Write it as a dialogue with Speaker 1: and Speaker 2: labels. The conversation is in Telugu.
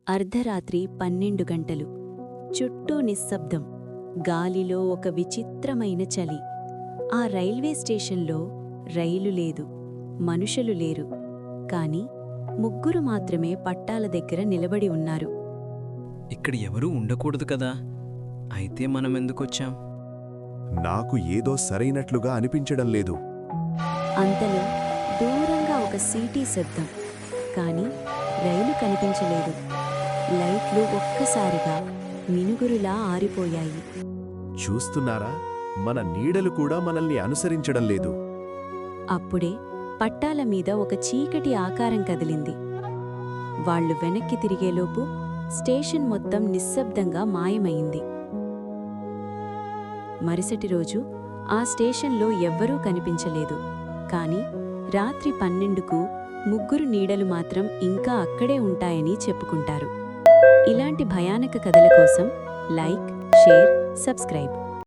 Speaker 1: అర్ధరాత్రి 12 గంటలు. చుట్టూ నిశ్శబ్దం. గాలిలో ఒక విచిత్రమైన చలి. ఆ రైల్వే స్టేషన్లో రైలు లేదు, మనుషులు లేరు. కాని ముగ్గురు మాత్రమే పట్టాల దగ్గర నిలబడి ఉన్నారు.
Speaker 2: ఇక్కడ ఎవరూ ఉండకూడదు కదా, అయితే మనమెందుకొచ్చాం?
Speaker 3: నాకు ఏదో సరైనట్లుగా అనిపించడం లేదు.
Speaker 1: అంతలో దూరంగా ఒక సీటీ శబ్దం. కాని రైలు కనిపించలేదు. లైట్లు ఒక్కసారిగా మినుగురులా ఆరిపోయాయి.
Speaker 3: చూస్తున్నారా, మన నీడలు కూడా మనల్ని అనుసరించడం లేదు.
Speaker 1: అప్పుడే పట్టాల మీద ఒక చీకటి ఆకారం కదిలింది. వాళ్ళు వెనక్కి తిరిగేలోపు స్టేషన్ మొత్తం నిశ్శబ్దంగా మాయమైంది. మరుసటి రోజు ఆ స్టేషన్లో ఎవ్వరూ కనిపించలేదు. కాని రాత్రి 12కు ముగ్గురు నీడలు మాత్రం ఇంకా అక్కడే ఉంటాయని చెప్పుకుంటారు. ఇలాంటి భయానక కథల కోసం లైక్, షేర్, సబ్స్క్రైబ్.